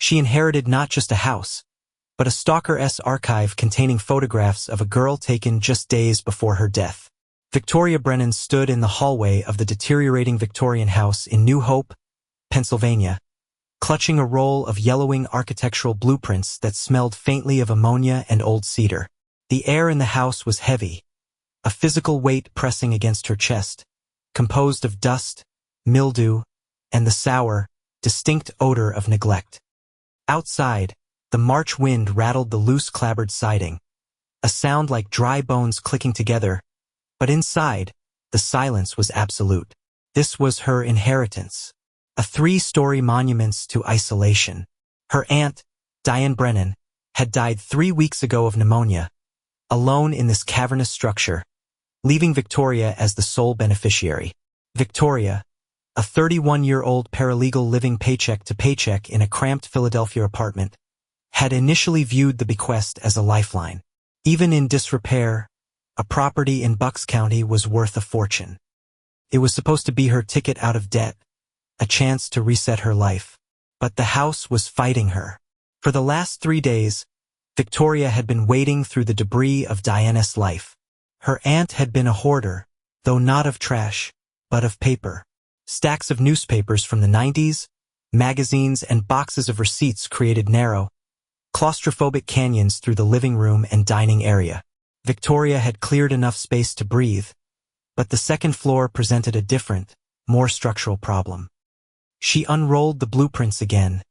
She inherited not just a house, but a Stalker-esque archive containing photographs of a girl taken just days before her death. Victoria Brennan stood in the hallway of the deteriorating Victorian house in New Hope, Pennsylvania, clutching a roll of yellowing architectural blueprints that smelled faintly of ammonia and old cedar. The air in the house was heavy, a physical weight pressing against her chest, composed of dust, mildew, and the sour, distinct odor of neglect. Outside, the March wind rattled the loose clapboard siding, a sound like dry bones clicking together, but inside, the silence was absolute. This was her inheritance, a 3-story monument to isolation. Her aunt, Diane Brennan, had died 3 weeks ago of pneumonia, alone in this cavernous structure, leaving Victoria as the sole beneficiary. Victoria, a 31-year-old paralegal living paycheck to paycheck in a cramped Philadelphia apartment, had initially viewed the bequest as a lifeline. Even in disrepair, a property in Bucks County was worth a fortune. It was supposed to be her ticket out of debt, a chance to reset her life. But the house was fighting her. For the last 3 days, Victoria had been wading through the debris of Diana's life. Her aunt had been a hoarder, though not of trash, but of paper. Stacks of newspapers from the 90s, magazines, and boxes of receipts created narrow, claustrophobic canyons through the living room and dining area. Victoria had cleared enough space to breathe, but the second floor presented a different, more structural problem. She unrolled the blueprints again,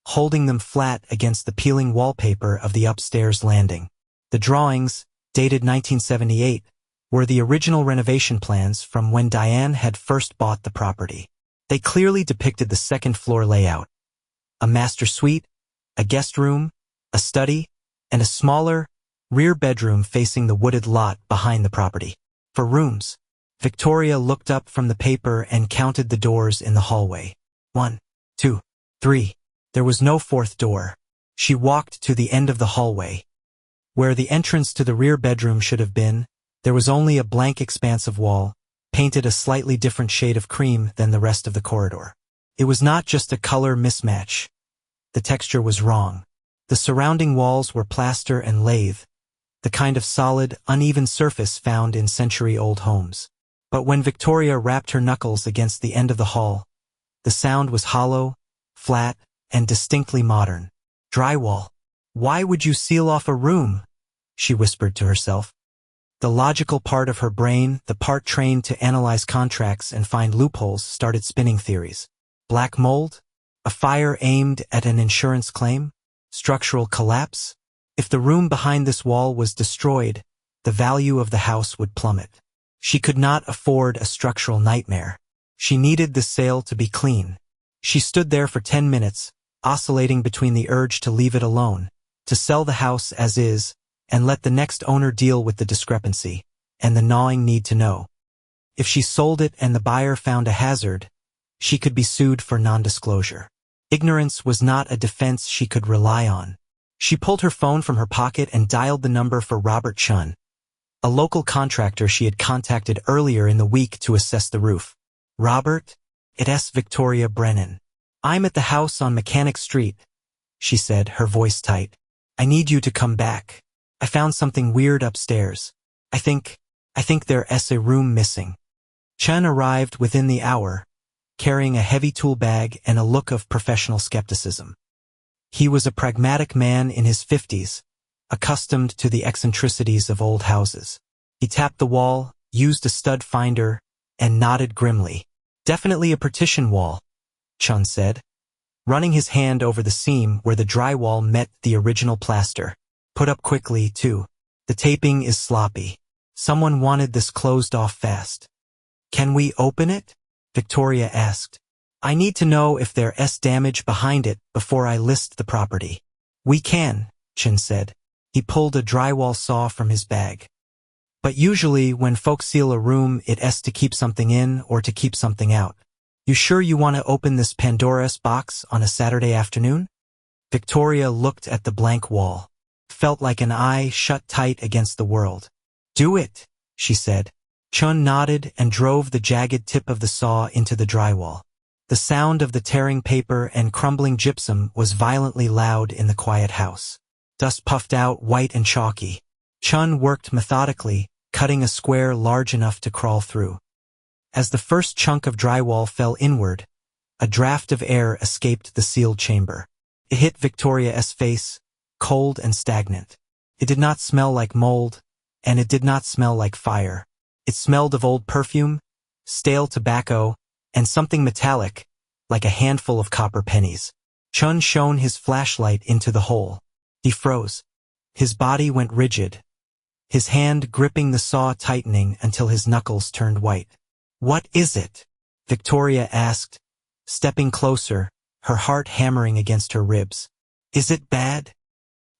holding them flat against the peeling wallpaper of the upstairs landing. The drawings, dated 1978, were the original renovation plans from when Diane had first bought the property. They clearly depicted the second-floor layout: a master suite, a guest room, a study, and a smaller, rear bedroom facing the wooded lot behind the property. For rooms, Victoria looked up from the paper and counted the doors in the hallway. 1, 2, 3. There was no fourth door. She walked to the end of the hallway. Where the entrance to the rear bedroom should have been, there was only a blank expanse of wall, painted a slightly different shade of cream than the rest of the corridor. It was not just a color mismatch. The texture was wrong. The surrounding walls were plaster and lath, the kind of solid, uneven surface found in century-old homes. But when Victoria rapped her knuckles against the end of the hall, the sound was hollow, flat, and distinctly modern. Drywall. Why would you seal off a room? She whispered to herself. The logical part of her brain, the part trained to analyze contracts and find loopholes, started spinning theories. Black mold? A fire aimed at an insurance claim? Structural collapse? If the room behind this wall was destroyed, the value of the house would plummet. She could not afford a structural nightmare. She needed the sale to be clean. She stood there for 10 minutes, oscillating between the urge to leave it alone, to sell the house as is, and let the next owner deal with the discrepancy, and the gnawing need to know. If she sold it and the buyer found a hazard, she could be sued for non-disclosure. Ignorance was not a defense she could rely on. She pulled her phone from her pocket and dialed the number for Robert Chun, a local contractor she had contacted earlier in the week to assess the roof. Robert? It's Victoria Brennan. I'm at the house on Mechanic Street, she said, her voice tight. I need you to come back. I found something weird upstairs. I think there's a room missing. Chun arrived within the hour, carrying a heavy tool bag and a look of professional skepticism. He was a pragmatic man in his 50s, accustomed to the eccentricities of old houses. He tapped the wall, used a stud finder, and nodded grimly. Definitely a partition wall, Chun said, running his hand over the seam where the drywall met the original plaster. Put up quickly, too. The taping is sloppy. Someone wanted this closed off fast. Can we open it? Victoria asked. I need to know if there's damage behind it before I list the property. We can, Chun said. He pulled a drywall saw from his bag. But usually when folks seal a room, it's to keep something in or to keep something out. You sure you want to open this Pandora's box on a Saturday afternoon? Victoria looked at the blank wall. Felt like an eye shut tight against the world. Do it, she said. Chun nodded and drove the jagged tip of the saw into the drywall. The sound of the tearing paper and crumbling gypsum was violently loud in the quiet house. Dust puffed out white and chalky. Chun worked methodically, cutting a square large enough to crawl through. As the first chunk of drywall fell inward, a draft of air escaped the sealed chamber. It hit Victoria's face, cold and stagnant. It did not smell like mold, and it did not smell like fire. It smelled of old perfume, stale tobacco, and something metallic, like a handful of copper pennies. Chun shone his flashlight into the hole. He froze. His body went rigid, his hand gripping the saw tightening until his knuckles turned white. "What is it?" Victoria asked, stepping closer, her heart hammering against her ribs. "Is it bad?"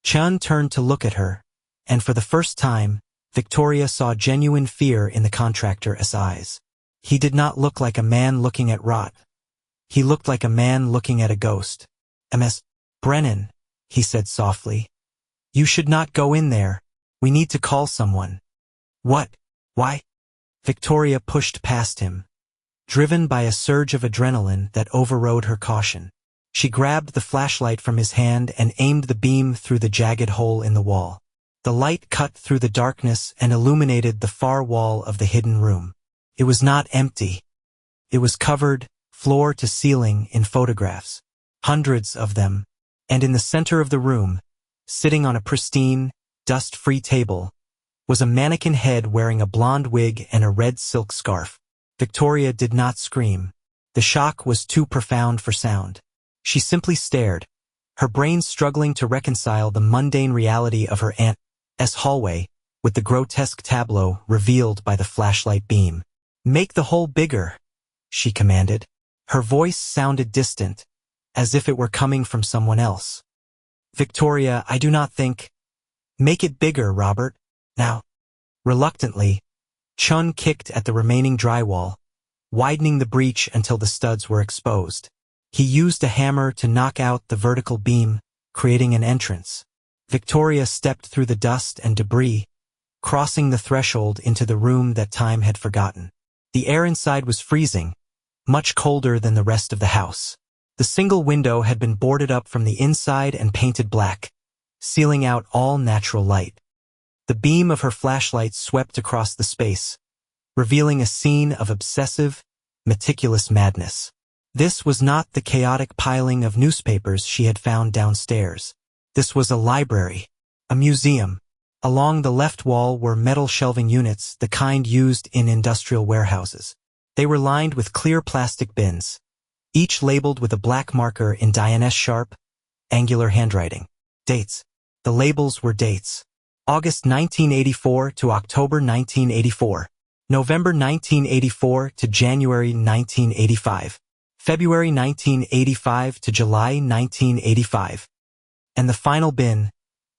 Chun turned to look at her, and for the first time, Victoria saw genuine fear in the contractor's eyes. He did not look like a man looking at rot. He looked like a man looking at a ghost. "Ms. Brennan," he said softly. "You should not go in there. We need to call someone." "What? Why?" Victoria pushed past him, driven by a surge of adrenaline that overrode her caution. She grabbed the flashlight from his hand and aimed the beam through the jagged hole in the wall. The light cut through the darkness and illuminated the far wall of the hidden room. It was not empty. It was covered, floor to ceiling, in photographs. Hundreds of them. And in the center of the room, sitting on a pristine, dust-free table, was a mannequin head wearing a blonde wig and a red silk scarf. Victoria did not scream. The shock was too profound for sound. She simply stared, her brain struggling to reconcile the mundane reality of her aunt's hallway with the grotesque tableau revealed by the flashlight beam. "Make the hole bigger," she commanded. Her voice sounded distant, as if it were coming from someone else. "Victoria, I do not think—" "Make it bigger, Robert. Now." Reluctantly, Chun kicked at the remaining drywall, widening the breach until the studs were exposed. He used a hammer to knock out the vertical beam, creating an entrance. Victoria stepped through the dust and debris, crossing the threshold into the room that time had forgotten. The air inside was freezing, much colder than the rest of the house. The single window had been boarded up from the inside and painted black, sealing out all natural light. The beam of her flashlight swept across the space, revealing a scene of obsessive, meticulous madness. This was not the chaotic piling of newspapers she had found downstairs. This was a library, a museum. Along the left wall were metal shelving units, the kind used in industrial warehouses. They were lined with clear plastic bins, each labeled with a black marker in Diane's sharp, angular handwriting. Dates. The labels were dates. August 1984 to October 1984. November 1984 to January 1985. February 1985 to July 1985. And the final bin,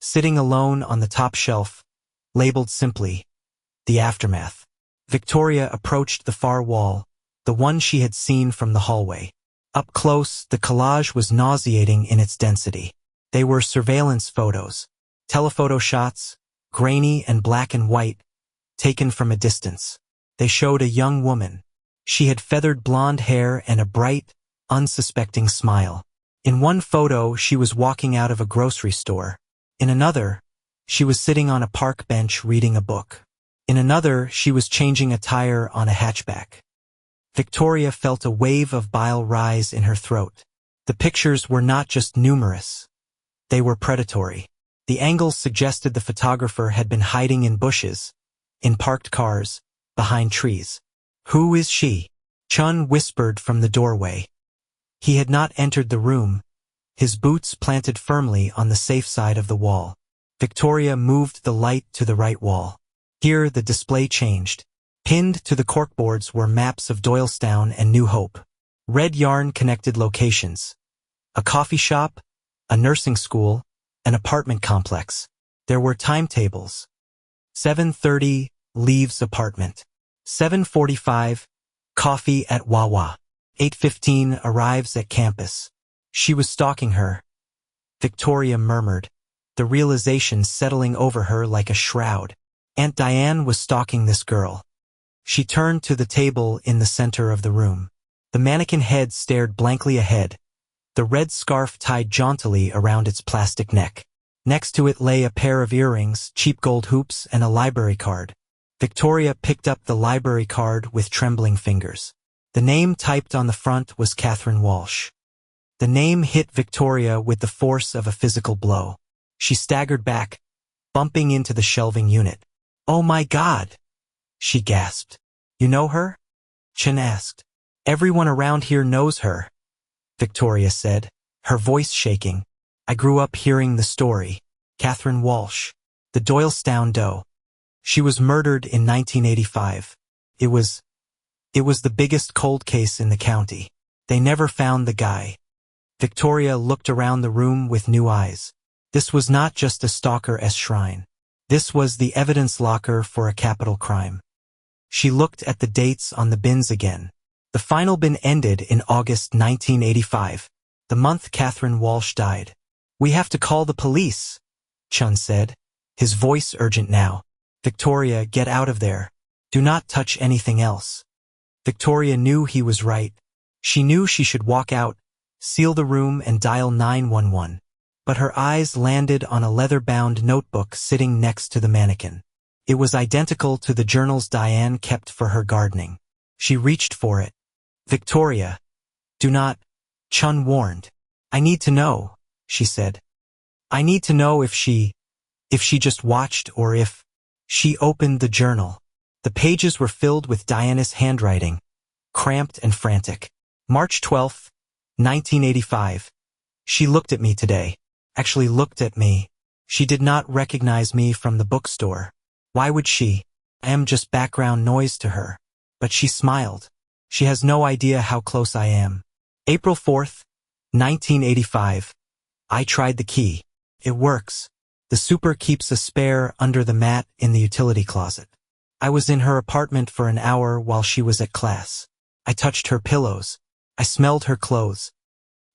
sitting alone on the top shelf, labeled simply, "The Aftermath." Victoria approached the far wall, the one she had seen from the hallway. Up close, the collage was nauseating in its density. They were surveillance photos, telephoto shots, grainy and black and white, taken from a distance. They showed a young woman. She had feathered blonde hair and a bright, unsuspecting smile. In one photo, she was walking out of a grocery store. In another, she was sitting on a park bench reading a book. In another, she was changing a tire on a hatchback. Victoria felt a wave of bile rise in her throat. The pictures were not just numerous. They were predatory. The angles suggested the photographer had been hiding in bushes, in parked cars, behind trees. "Who is she?" Chun whispered from the doorway. He had not entered the room, his boots planted firmly on the safe side of the wall. Victoria moved the light to the right wall. Here the display changed. Pinned to the corkboards were maps of Doylestown and New Hope. Red yarn connected locations. A coffee shop, a nursing school, an apartment complex. There were timetables. 7:30, leaves apartment. 7:45, coffee at Wawa. 8:15, arrives at campus. She was stalking her. Victoria murmured, the realization settling over her like a shroud. Aunt Diane was stalking this girl. She turned to the table in the center of the room. The mannequin head stared blankly ahead, the red scarf tied jauntily around its plastic neck. Next to it lay a pair of earrings, cheap gold hoops, and a library card. Victoria picked up the library card with trembling fingers. The name typed on the front was Catherine Walsh. The name hit Victoria with the force of a physical blow. She staggered back, bumping into the shelving unit. "Oh my God!" she gasped. "You know her?" Chen asked. "Everyone around here knows her," Victoria said, her voice shaking. "I grew up hearing the story. Catherine Walsh, the Doylestown Doe. She was murdered in 1985. It was the biggest cold case in the county. They never found the guy." Victoria looked around the room with new eyes. This was not just a Stalker-esque shrine. This was the evidence locker for a capital crime. She looked at the dates on the bins again. The final bin ended in August 1985, the month Catherine Walsh died. "We have to call the police," Chun said, his voice urgent now. "Victoria, get out of there. Do not touch anything else." Victoria knew he was right. She knew she should walk out, seal the room, and dial 911. But her eyes landed on a leather-bound notebook sitting next to the mannequin. It was identical to the journals Diane kept for her gardening. She reached for it. "Victoria, do not," Chun warned. "I need to know," she said. "I need to know if she just watched or if..." She opened the journal. The pages were filled with Diana's handwriting, cramped and frantic. March 12, 1985. "She looked at me today. Actually looked at me. She did not recognize me from the bookstore. Why would she? I am just background noise to her. But she smiled. She has no idea how close I am. April 4th, 1985. I tried the key. It works. The super keeps a spare under the mat in the utility closet. I was in her apartment for an hour while she was at class. I touched her pillows. I smelled her clothes.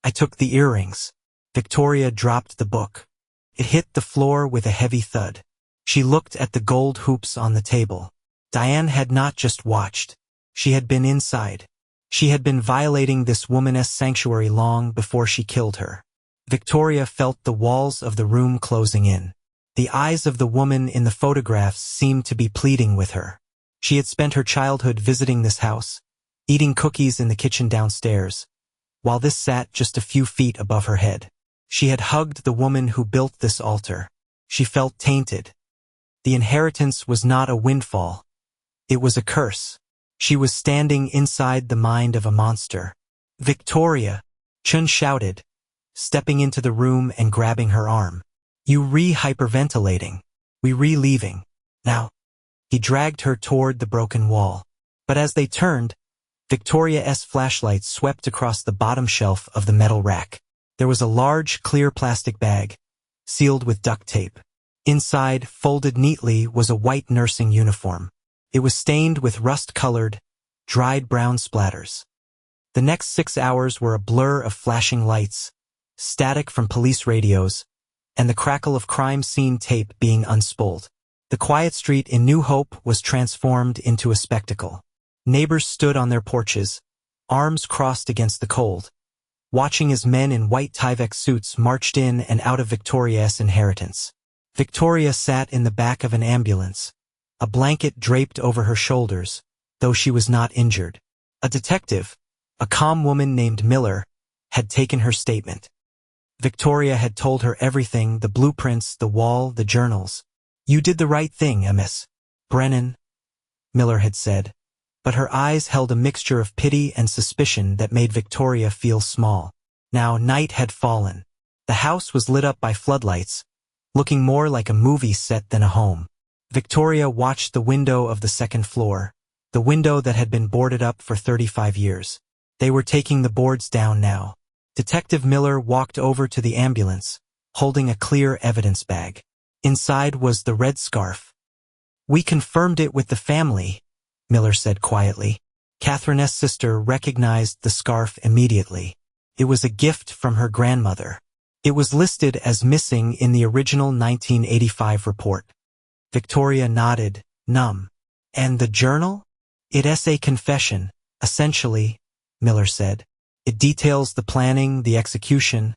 I took the earrings." Victoria dropped the book. It hit the floor with a heavy thud. She looked at the gold hoops on the table. Diane had not just watched. She had been inside. She had been violating this woman's sanctuary long before she killed her. Victoria felt the walls of the room closing in. The eyes of the woman in the photographs seemed to be pleading with her. She had spent her childhood visiting this house, eating cookies in the kitchen downstairs, while this sat just a few feet above her head. She had hugged the woman who built this altar. She felt tainted. The inheritance was not a windfall. It was a curse. She was standing inside the mind of a monster. "Victoria!" Chun shouted, stepping into the room and grabbing her arm. "You re-hyperventilating. We re-leaving. Now." He dragged her toward the broken wall. But as they turned, Victoria's flashlight swept across the bottom shelf of the metal rack. There was a large, clear plastic bag, sealed with duct tape. Inside, folded neatly, was a white nursing uniform. It was stained with rust-colored, dried brown splatters. The next 6 hours were a blur of flashing lights, static from police radios, and the crackle of crime scene tape being unspooled. The quiet street in New Hope was transformed into a spectacle. Neighbors stood on their porches, arms crossed against the cold, watching as men in white Tyvek suits marched in and out of Victoria's inheritance. Victoria sat in the back of an ambulance, a blanket draped over her shoulders, though she was not injured. A detective, a calm woman named Miller, had taken her statement. Victoria had told her everything, the blueprints, the wall, the journals. "You did the right thing, Miss Brennan," Miller had said. But her eyes held a mixture of pity and suspicion that made Victoria feel small. Now night had fallen. The house was lit up by floodlights, looking more like a movie set than a home. Victoria watched the window of the second floor, the window that had been boarded up for 35 years. They were taking the boards down now. Detective Miller walked over to the ambulance, holding a clear evidence bag. Inside was the red scarf. "We confirmed it with the family," Miller said quietly. Catherine's sister recognized the scarf immediately. It was a gift from her grandmother. It was listed as missing in the original 1985 report. Victoria nodded, numb. "And the journal?" "It's a confession, essentially," Miller said. It details the planning, the execution,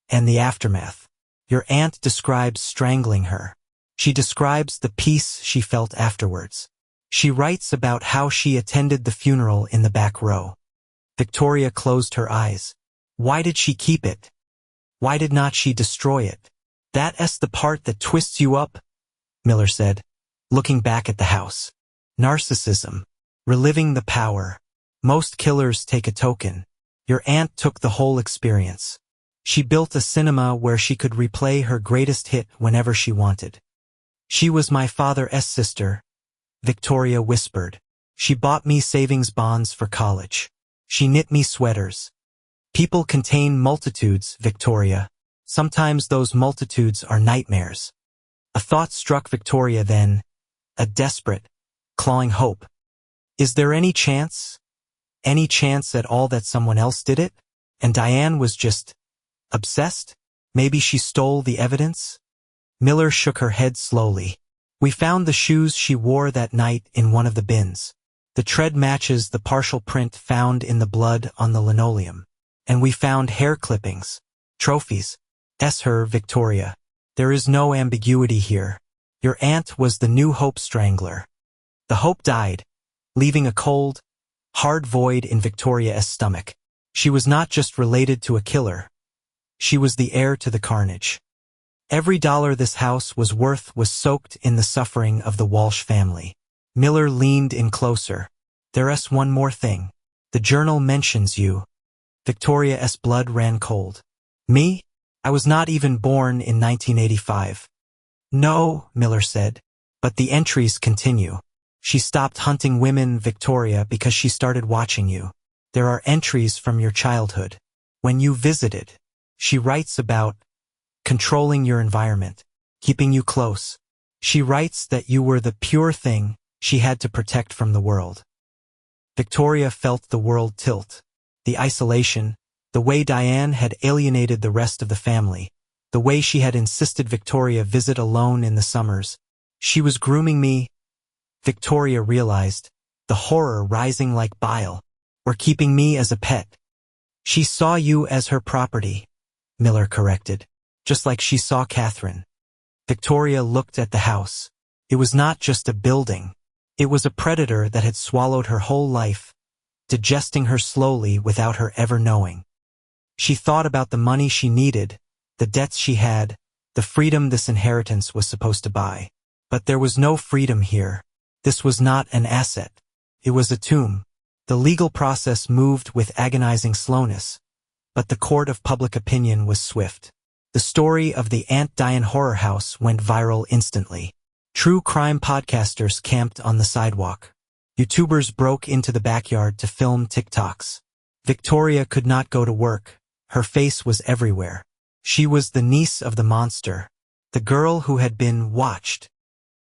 and the aftermath. Your aunt describes strangling her. She describes the peace she felt afterwards. She writes about how she attended the funeral in the back row. Victoria closed her eyes. Why did she keep it? Why did not she destroy it? That's the part that twists you up, Miller said, looking back at the house. Narcissism. Reliving the power. Most killers take a token. Your aunt took the whole experience. She built a cinema where she could replay her greatest hit whenever she wanted. She was my father's sister, Victoria whispered. She bought me savings bonds for college. She knit me sweaters. People contain multitudes, Victoria. Sometimes those multitudes are nightmares. A thought struck Victoria then, a desperate, clawing hope. Is there any chance at all that someone else did it? And Diane was just obsessed? Maybe she stole the evidence? Miller shook her head slowly. We found the shoes she wore that night in one of the bins. The tread matches the partial print found in the blood on the linoleum. And we found hair clippings, trophies. Her, Victoria. There is no ambiguity here. Your aunt was the new hope strangler. The hope died, leaving a cold, hard void in Victoria's stomach. She was not just related to a killer. She was the heir to the carnage. Every dollar this house was worth was soaked in the suffering of the Walsh family. Miller leaned in closer. There's one more thing. The journal mentions you. Victoria's blood ran cold. Me? I was not even born in 1985. No, Miller said. But the entries continue. She stopped hunting women, Victoria, because she started watching you. There are entries from your childhood. When you visited, she writes about controlling your environment, keeping you close. She writes that you were the pure thing she had to protect from the world. Victoria felt the world tilt. The isolation, the way Diane had alienated the rest of the family, the way she had insisted Victoria visit alone in the summers. She was grooming me. Victoria realized, the horror rising like bile, or keeping me as a pet. She saw you as her property, Miller corrected, just like she saw Catherine. Victoria looked at the house. It was not just a building. It was a predator that had swallowed her whole life, digesting her slowly without her ever knowing. She thought about the money she needed, the debts she had, the freedom this inheritance was supposed to buy. But there was no freedom here. This was not an asset. It was a tomb. The legal process moved with agonizing slowness, but the court of public opinion was swift. The story of the Aunt Diane horror house went viral instantly. True crime podcasters camped on the sidewalk. YouTubers broke into the backyard to film TikToks. Victoria could not go to work. Her face was everywhere. She was the niece of the monster, the girl who had been watched.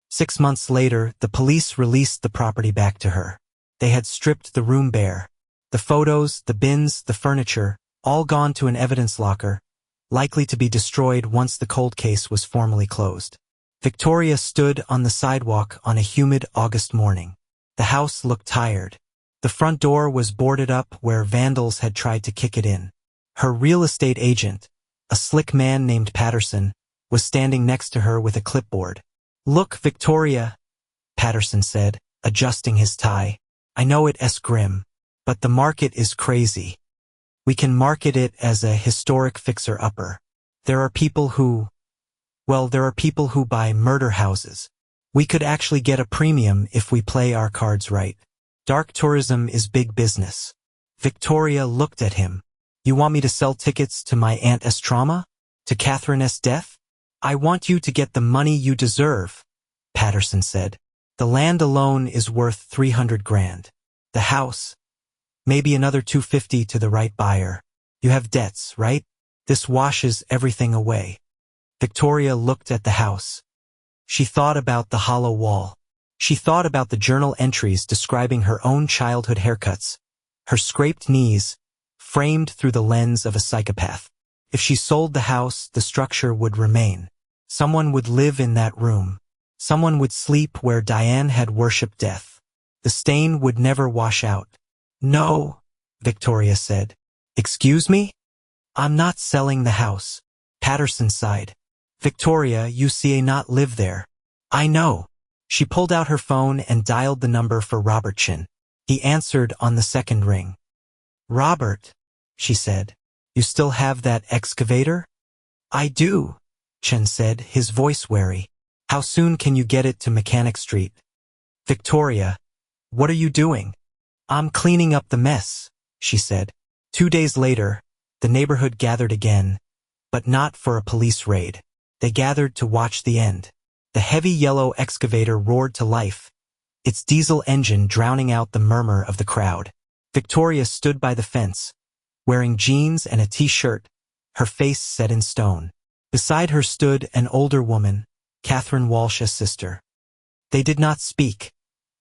6 months later, the police released the property back to her. They had stripped the room bare. The photos, the bins, the furniture, all gone to an evidence locker, likely to be destroyed once the cold case was formally closed. Victoria stood on the sidewalk on a humid August morning. The house looked tired. The front door was boarded up where vandals had tried to kick it in. Her real estate agent, a slick man named Patterson, was standing next to her with a clipboard. Look, Victoria, Patterson said, adjusting his tie. I know it's grim, but the market is crazy. We can market it as a historic fixer-upper. There are people who buy murder houses. We could actually get a premium if we play our cards right. Dark tourism is big business. Victoria looked at him. You want me to sell tickets to my aunt's trauma? To Catherine's death? I want you to get the money you deserve, Patterson said. The land alone is worth 300 grand. The house, maybe another 250 to the right buyer. You have debts, right? This washes everything away. Victoria looked at the house. She thought about the hollow wall. She thought about the journal entries describing her own childhood haircuts, her scraped knees, framed through the lens of a psychopath. If she sold the house, the structure would remain. Someone would live in that room. Someone would sleep where Diane had worshipped death. The stain would never wash out. No, Victoria said. Excuse me? I'm not selling the house. Patterson sighed. Victoria, you see not live there. I know. She pulled out her phone and dialed the number for Robert Chin. He answered on the second ring. Robert, she said, you still have that excavator? I do, Chen said, his voice wary. How soon can you get it to Mechanic Street? Victoria, what are you doing? I'm cleaning up the mess, she said. 2 days later, the neighborhood gathered again, but not for a police raid. They gathered to watch the end. The heavy yellow excavator roared to life, its diesel engine drowning out the murmur of the crowd. Victoria stood by the fence, wearing jeans and a t-shirt, her face set in stone. Beside her stood an older woman, Catherine Walsh's sister. They did not speak,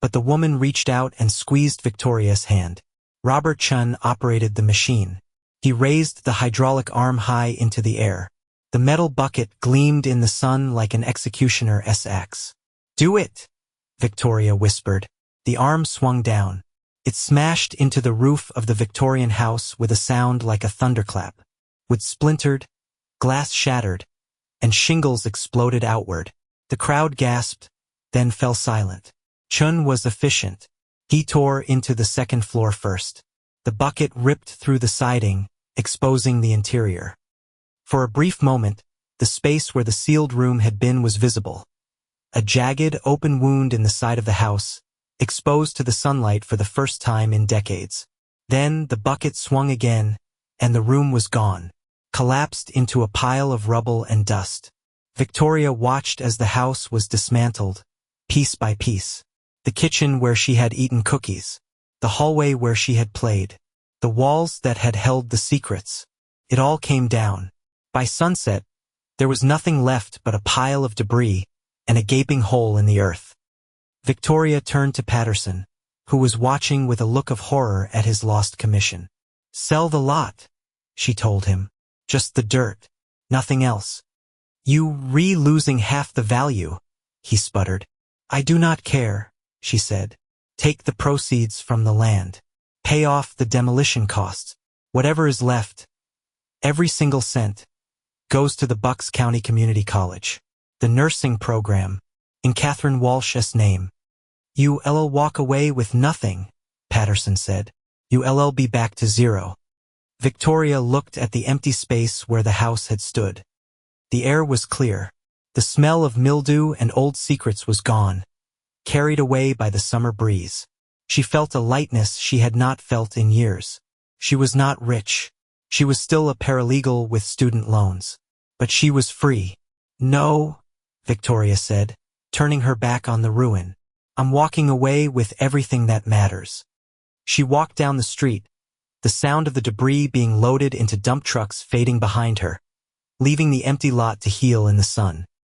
but the woman reached out and squeezed Victoria's hand. Robert Chun operated the machine. He raised the hydraulic arm high into the air. The metal bucket gleamed in the sun like an executioner's axe. Do it, Victoria whispered. The arm swung down. It smashed into the roof of the Victorian house with a sound like a thunderclap. Wood splintered, glass shattered, and shingles exploded outward. The crowd gasped, then fell silent. Chun was efficient. He tore into the second floor first. The bucket ripped through the siding, exposing the interior. For a brief moment, the space where the sealed room had been was visible. A jagged, open wound in the side of the house, exposed to the sunlight for the first time in decades. Then the bucket swung again, and the room was gone, collapsed into a pile of rubble and dust. Victoria watched as the house was dismantled, piece by piece. The kitchen where she had eaten cookies, the hallway where she had played, the walls that had held the secrets. It all came down. By sunset, there was nothing left but a pile of debris and a gaping hole in the earth. Victoria turned to Patterson, who was watching with a look of horror at his lost commission. Sell the lot, she told him. Just the dirt, nothing else. You losing half the value, he sputtered. I do not care, she said. Take the proceeds from the land. Pay off the demolition costs. Whatever is left, every single cent, goes to the Bucks County Community College. The nursing program, in Catherine Walsh's name. You'll walk away with nothing, Patterson said. You'll be back to zero. Victoria looked at the empty space where the house had stood. The air was clear. The smell of mildew and old secrets was gone, carried away by the summer breeze. She felt a lightness she had not felt in years. She was not rich. She was still a paralegal with student loans. But she was free. No, Victoria said, turning her back on the ruin. I'm walking away with everything that matters. She walked down the street, the sound of the debris being loaded into dump trucks fading behind her, leaving the empty lot to heal in the sun.